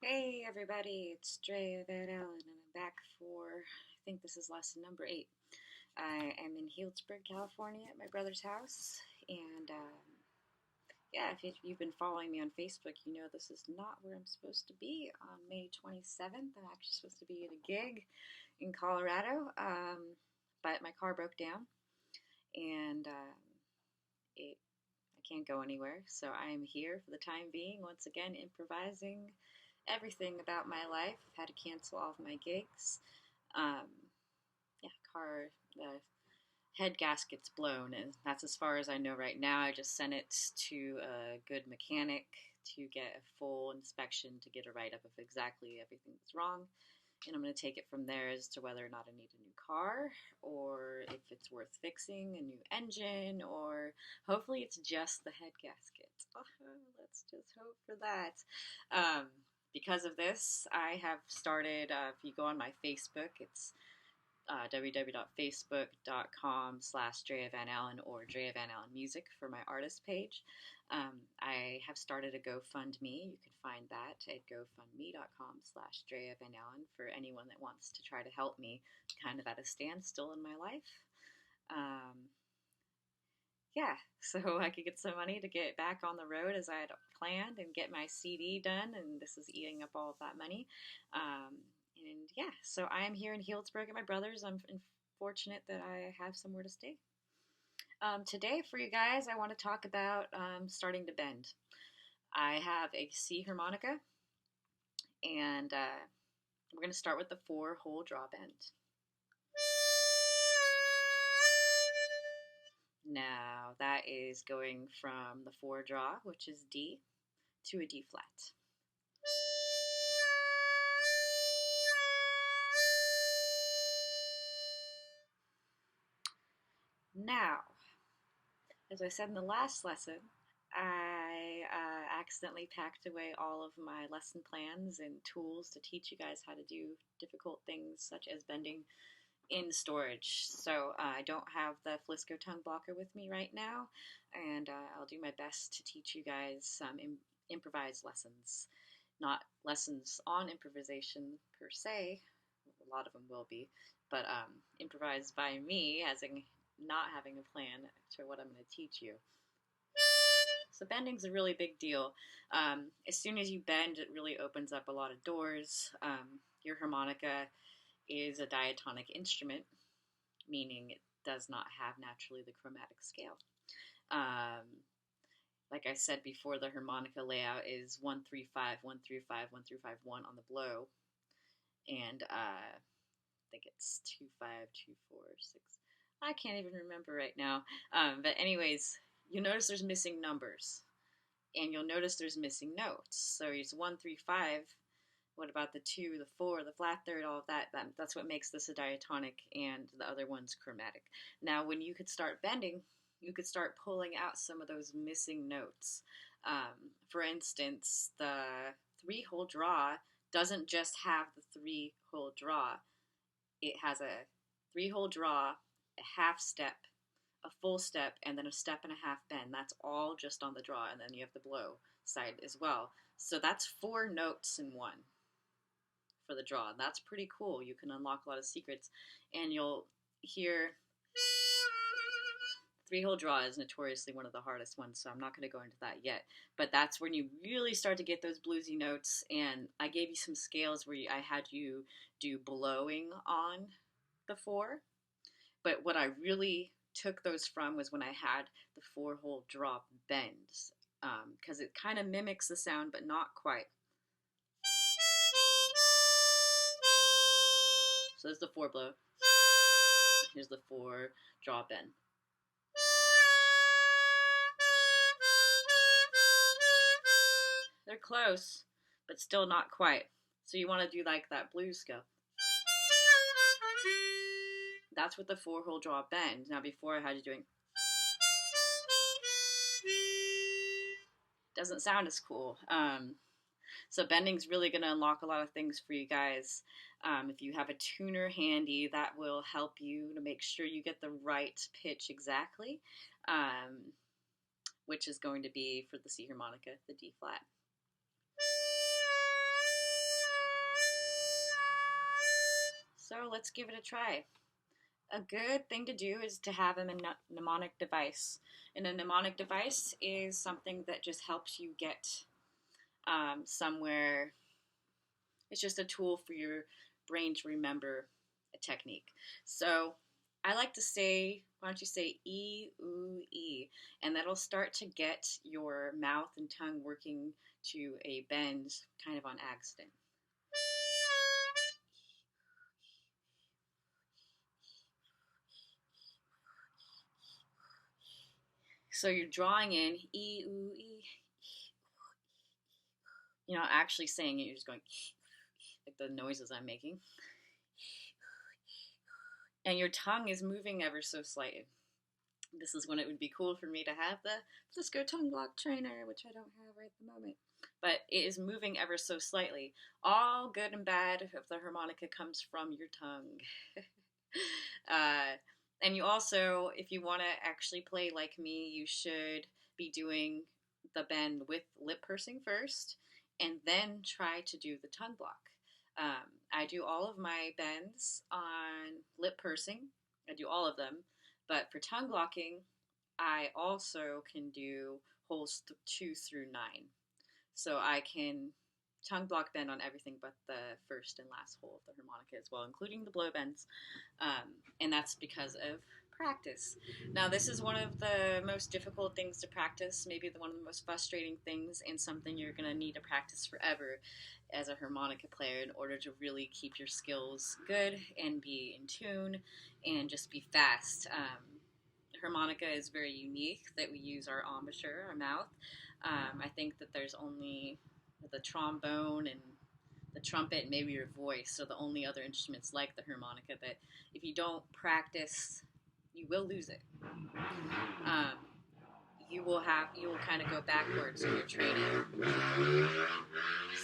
Hey everybody, it's Drea Van Allen, and I'm back for, I think this is lesson number 8. I am in Healdsburg, California at my brother's house, and yeah, if you've been following me on Facebook, you know this is not where I'm supposed to be on May 27th. I'm actually supposed to be at a gig in Colorado, but my car broke down, and it I can't go anywhere, so I am here for the time being, once again, improvising everything about my life. I've had to cancel all of my gigs. Um, yeah, car, the head gasket's blown, and that's as far as I know right now. I just sent it to a good mechanic to get a full inspection to get a write up of exactly everything that's wrong. And I'm going to take it from there as to whether or not I need a new car, or if it's worth fixing, a new engine, or hopefully it's just the head gasket. Oh, let's just hope for that. Because of this, I have started, if you go on my Facebook, it's www.facebook.com/Drea Van Allen or Drea Van Allen Music for my artist page. I have started a GoFundMe. You can find that at gofundme.com/Drea Van Allen for anyone that wants to try to help me kind of at a standstill in my life. Yeah, so I could get some money to get back on the road as I had planned and get my CD done, and this is eating up all of that money. And yeah, so I am here in Healdsburg at my brother's. I'm fortunate that I have somewhere to stay. Today, for you guys, I want to talk about starting to bend. I have a C harmonica, and we're going to start with the 4-hole draw bend. Now, that is going from the 4 draw, which is D, to a D flat. Now, as I said in the last lesson, I accidentally packed away all of my lesson plans and tools to teach you guys how to do difficult things such as bending in storage. So I don't have the Flisco tongue blocker with me right now, and I'll do my best to teach you guys some improvised lessons. Not lessons on improvisation per se, a lot of them will be, but improvised by me, as in not having a plan to what I'm going to teach you. So bending's a really big deal. As soon as you bend, it really opens up a lot of doors. Your harmonica is a diatonic instrument, meaning it does not have naturally the chromatic scale. Like I said before, the harmonica layout is 1-3-5, 1-3-5, 1-3-5, 1 on the blow, and I think it's 2-5, 2-4, 6. I can't even remember right now. But anyways, you'll notice there's missing numbers, and you'll notice there's missing notes. So it's 1-3-5. What about the 2, the 4, the flat third, all of that? That's what makes this a diatonic, and the other one's chromatic. Now, when you could start bending, you could start pulling out some of those missing notes. For instance, the 3-hole draw doesn't just have the 3-hole draw. It has a 3-hole draw, a half step, a full step, and then a step and a half bend. That's all just on the draw, and then you have the blow side as well. So that's 4 notes in one for the draw. That's pretty cool. You can unlock a lot of secrets, and you'll hear 3-hole draw is notoriously one of the hardest ones, so I'm not going to go into that yet. But that's when you really start to get those bluesy notes, and I gave you some scales where I had you do blowing on the 4. But what I really took those from was when I had the 4-hole draw bends, because it kind of mimics the sound, but not quite. So there's the 4 blow. Here's the 4 draw bend. They're close, but still not quite. So you want to do like that blues scale. That's what the 4-hole draw bend. Now before I had you doing. Doesn't sound as cool. So bending's really going to unlock a lot of things for you guys. If you have a tuner handy, that will help you to make sure you get the right pitch exactly, which is going to be, for the C harmonica, the D flat. let's give it a try. A good thing to do is to have a mnemonic device. And a mnemonic device is something that just helps you get somewhere. It's just a tool for your brain to remember a technique. So I like to say, why don't you say E, oo, E? And that'll start to get your mouth and tongue working to a bend kind of on accident. So you're drawing in E, oo, E. You're not actually saying it, you're just going like the noises I'm making. And your tongue is moving ever so slightly. This is when it would be cool for me to have the Flisco tongue block trainer, which I don't have right at the moment. But it is moving ever so slightly. All good and bad of the harmonica comes from your tongue. And you also, if you want to actually play like me, you should be doing the bend with lip pursing first, and then try to do the tongue block. I do all of my bends on lip pursing. I do all of them. But for tongue blocking, I also can do holes 2 through 9. So I can tongue block bend on everything but the first and last hole of the harmonica as well, including the blow bends. And that's because of practice. Now, this is one of the most difficult things to practice, maybe one of the most frustrating things, and something you're going to need to practice forever as a harmonica player in order to really keep your skills good and be in tune and just be fast. Harmonica is very unique that we use our embouchure, our mouth. I think that there's only the trombone and the trumpet and maybe your voice, so the only other instruments like the harmonica that if you don't practice, you will lose it. You will kind of go backwards in your training.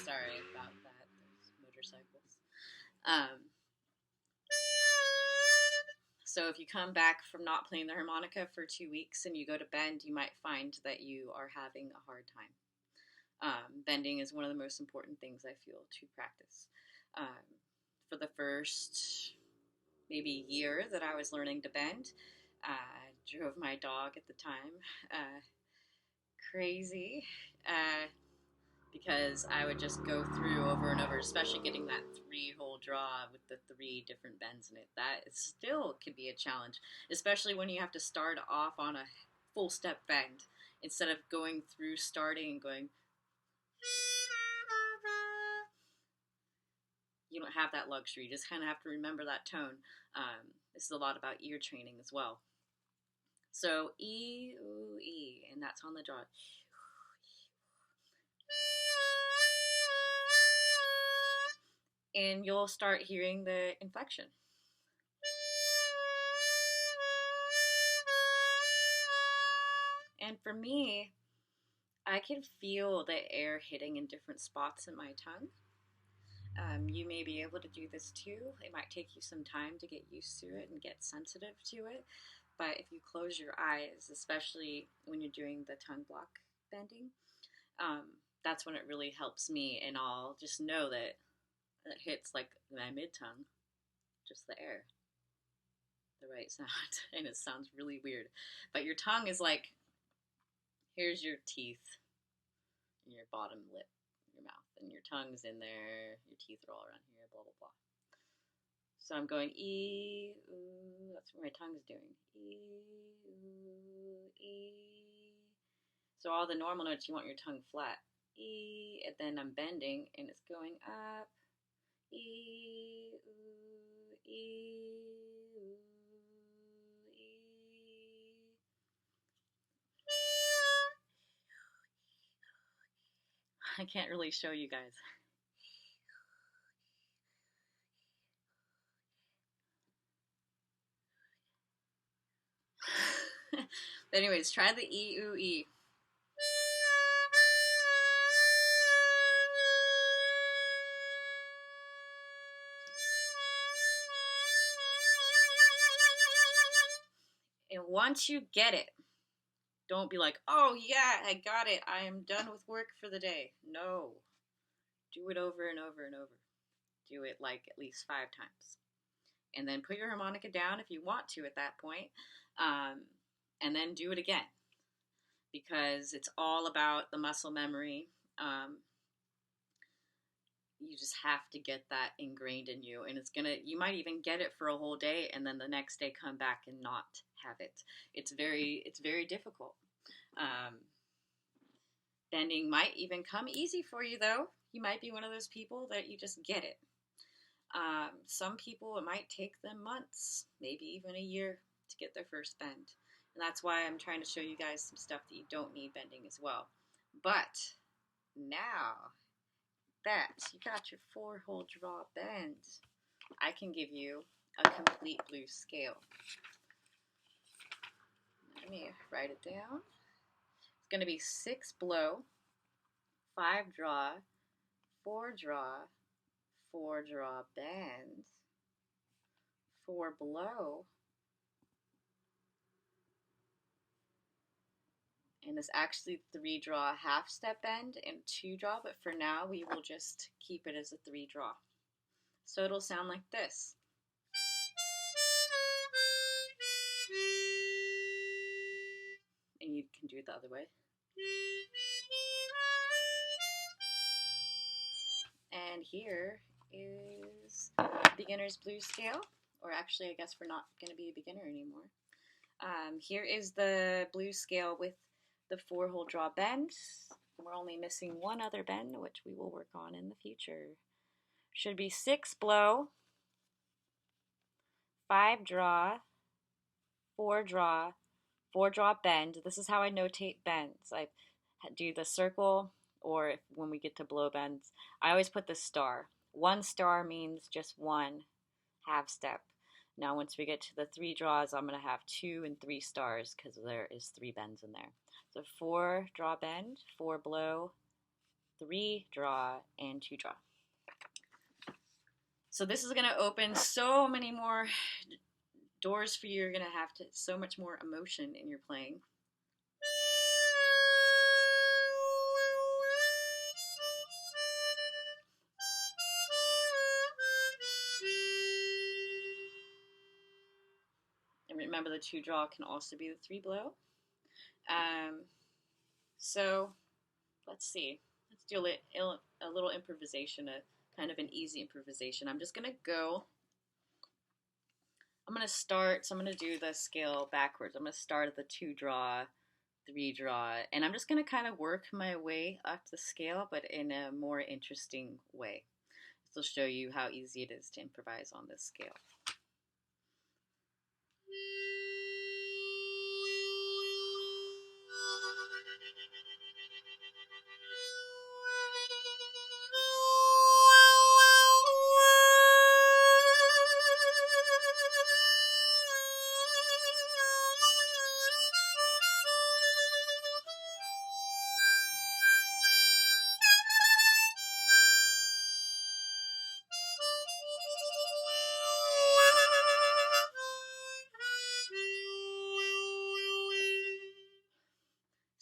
Sorry about that. There's motorcycles. So if you come back from not playing the harmonica for 2 weeks and you go to bend, you might find that you are having a hard time. Bending is one of the most important things I feel to practice. For the first maybe year that I was learning to bend, I drove my dog at the time crazy because I would just go through over and over, especially getting that 3-hole draw with the 3 different bends in it. That still can be a challenge, especially when you have to start off on a full step bend instead of going through starting and going. You don't have that luxury. You just kind of have to remember that tone. This is a lot about ear training as well. So E, oo, E, and that's on the draw. And you'll start hearing the inflection. And for me, I can feel the air hitting in different spots in my tongue. You may be able to do this too. It might take you some time to get used to it and get sensitive to it. But if you close your eyes, especially when you're doing the tongue block bending, that's when it really helps me. And I'll just know that it hits like my mid-tongue, just the air, the right sound. And it sounds really weird. But your tongue is like, here's your teeth and your bottom lip, your mouth, and your tongue's in there, your teeth are all around here, blah, blah, blah. So I'm going E, oo, that's what my tongue's doing. E, oo, E. So all the normal notes, you want your tongue flat. E, and then I'm bending, and it's going up. E, oo, E, oo, E. I can't really show you guys. But anyways, try the E, oo, E. And once you get it, don't be like, oh yeah, I got it. I am done with work for the day. No. Do it over and over and over. Do it like at least 5 times. and then put your harmonica down if you want to at that point, um, and then do it again, because it's all about the muscle memory. You just have to get that ingrained in you, and you might even get it for a whole day and then the next day come back and not have it. It's very difficult. um, Bending might even come easy for you, though. You might be one of those people that you just get it. Some people, it might take them months, maybe even a year, to get their first bend. And that's why I'm trying to show you guys some stuff that you don't need bending as well. But now that you got your 4-hole draw bend, I can give you a complete blues scale. Let me write it down. It's going to be 6 blow, 5 draw, 4 draw, 4 draw bend, 4 blow, and it's actually 3 draw half step bend and 2 draw, but for now we will just keep it as a 3 draw. So it'll sound like this. And you can do it the other way. And here is beginner's blues scale, or actually I guess we're not going to be a beginner anymore. Here is the blues scale with the 4-hole draw bend. We're only missing one other bend, which we will work on in the future. Should be 6 blow, 5 draw, 4 draw, 4 draw bend. This is how I notate bends. I do the circle, or when we get to blow bends, I always put the star. 1 star means just 1 half step. Now once we get to the 3 draws, I'm going to have 2 and 3 stars because there is 3 bends in there. So 4 draw bend, 4 blow, 3 draw, and 2 draw. So this is going to open so many more doors for you. You're going to have so much more emotion in your playing. And remember, the 2 draw can also be the 3 blow. So let's see. Let's do a little improvisation, a kind of an easy improvisation. I'm just going to go. I'm going to start, so I'm going to do the scale backwards. I'm going to start at the 2 draw, 3 draw, and I'm just going to kind of work my way up the scale, but in a more interesting way. This will show you how easy it is to improvise on this scale.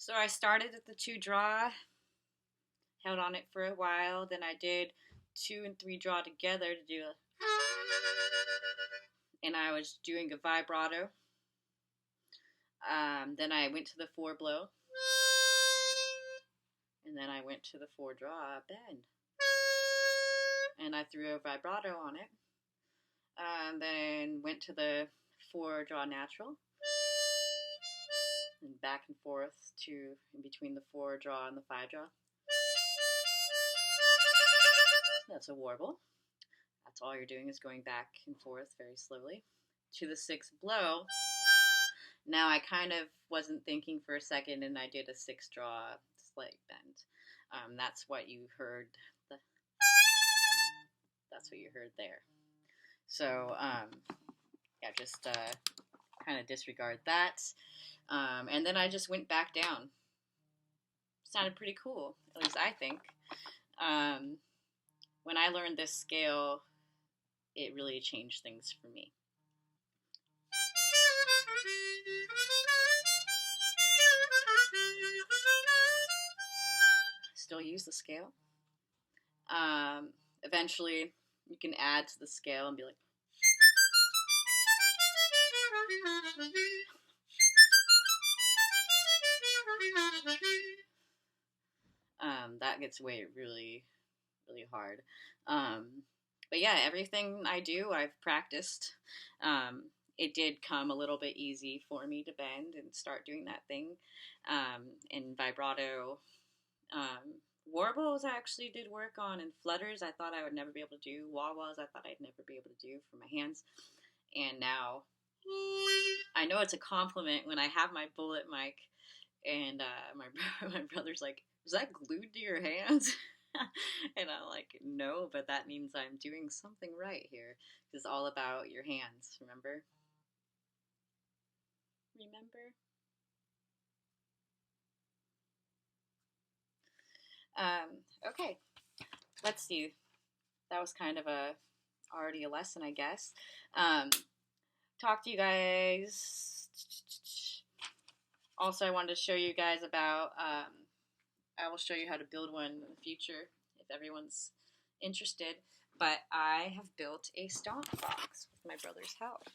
So I started at the 2 draw, held on it for a while, then I did 2 and 3 draw together to do and I was doing a vibrato. Then I went to the 4 blow, and then I went to the 4 draw bend, and I threw a vibrato on it, then went to the 4 draw natural, and back and forth to in between the 4 draw and the 5 draw. That's a warble. That's all you're doing is going back and forth very slowly. To the 6 blow. Now I kind of wasn't thinking for a second, and I did a 6 draw slight bend. That's what you heard. That's what you heard there. So yeah, just kind of disregard that. And then I just went back down. Sounded pretty cool, at least I think. When I learned this scale, it really changed things for me. Still use the scale. Eventually, you can add to the scale and be like, That gets really hard. But yeah, everything I do, I've practiced. Um, it did come a little bit easy for me to bend and start doing that thing. And vibrato, warbles I actually did work on, and flutters I thought I would never be able to do. Wah-wahs I thought I'd never be able to do for my hands. And now I know it's a compliment when I have my bullet mic and my brother's like, "Is that glued to your hands?" And I'm like, "No, but that means I'm doing something right here. It's all about your hands. Remember? Remember?" Okay, let's see. That was kind of already a lesson, I guess. Um, talk to you guys. Also, I wanted to show you guys about. I will show you how to build one in the future if everyone's interested. But I have built a stomp box with my brother's help.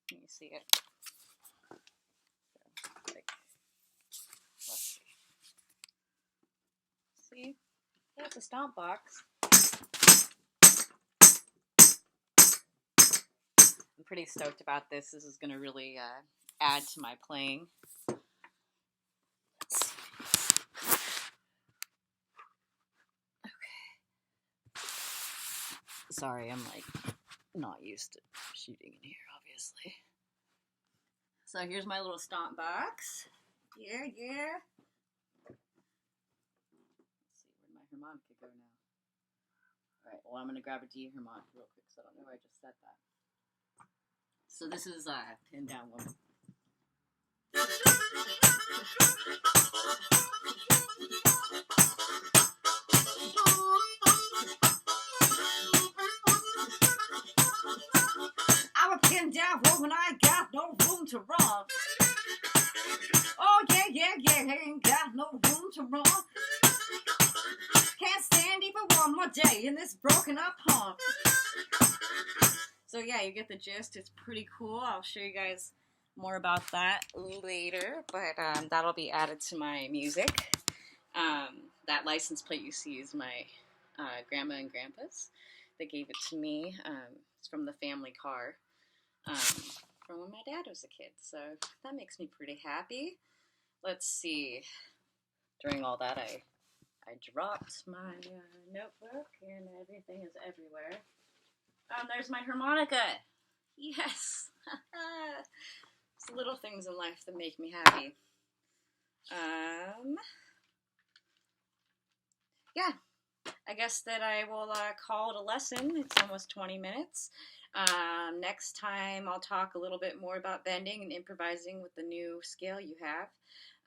Can you see it? Let's see. Yeah, it's a stomp box. I'm pretty stoked about this. This is going to really add to my playing. Sorry, I'm like not used to shooting in here, obviously. So here's my little stomp box. Yeah. Let's see, where'd my harmonica go now? Alright, well, I'm going to grab a D harmonica real quick because I don't know where I just said that. So this is Pin Down Woman. I'm a pin down woman, I got no room to run. Oh yeah, ain't got no room to run. Can't stand even one more day in this broken up home. So yeah, you get the gist. It's pretty cool. I'll show you guys more about that later, but that'll be added to my music. That license plate you see is my grandma and grandpa's. They gave it to me. It's from the family car from when my dad was a kid, so that makes me pretty happy. Let's see. During all that, I dropped my notebook, and everything is everywhere. There's my harmonica. Yes. It's little things in life that make me happy. Yeah. I guess that I will call it a lesson. It's almost 20 minutes. Next time I'll talk a little bit more about bending and improvising with the new scale you have.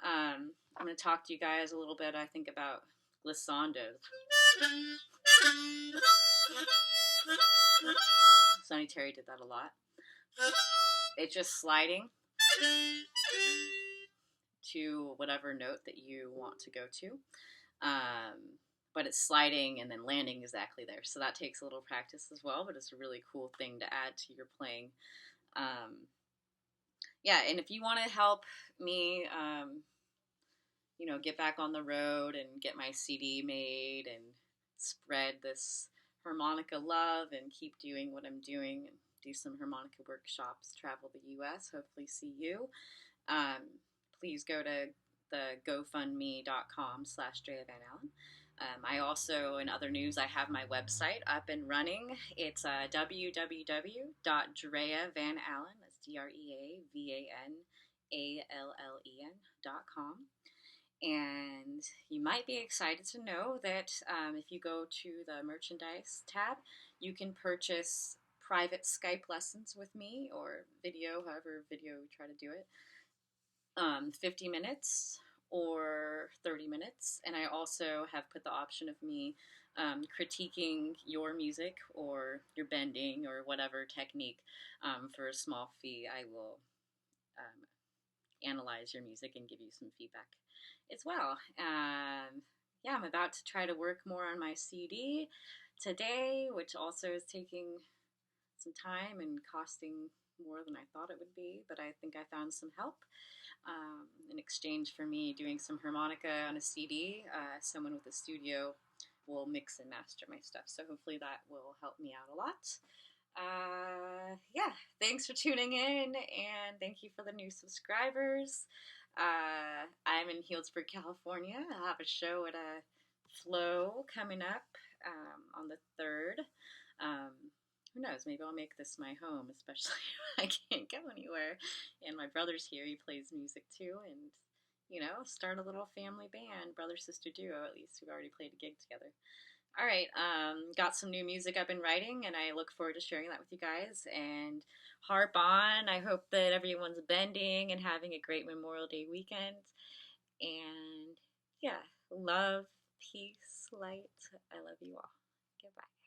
I'm going to talk to you guys a little bit, I think, about glissandos. Sonny Terry did that a lot. It's just sliding to whatever note that you want to go to. But it's sliding and then landing exactly there. So that takes a little practice as well, but it's a really cool thing to add to your playing. Yeah, and if you want to help me, get back on the road and get my CD made and spread this harmonica love and keep doing what I'm doing and do some harmonica workshops, travel the U.S., hopefully see you, please go to the gofundme.com/DreaVanAllen. I also, in other news, I have my website up and running. It's www.dreavanallen, that's DreaVanAllen.com. And you might be excited to know that if you go to the merchandise tab, you can purchase private Skype lessons with me, or video, however video you try to do it, 50 minutes or 30 minutes. And I also have put the option of me critiquing your music or your bending or whatever technique for a small fee. I will analyze your music and give you some feedback as well. Yeah, I'm about to try to work more on my CD today, which also is taking some time and costing more than I thought it would be, but I think I found some help in exchange for me doing some harmonica on a CD. Someone with a studio will mix and master my stuff, so hopefully that will help me out a lot. Yeah, thanks for tuning in, and thank you for the new subscribers. I'm in Healdsburg, California. I'll have a show at a Flow coming up on the 3rd. Um, who knows? Maybe I'll make this my home, especially if I can't go anywhere. And my brother's here. He plays music too, and start a little family band, brother sister duo at least. We've already played a gig together. All right, got some new music I've been writing, and I look forward to sharing that with you guys. And harp on. I hope that everyone's bending and having a great Memorial Day weekend. And yeah, love, peace, light. I love you all. Goodbye.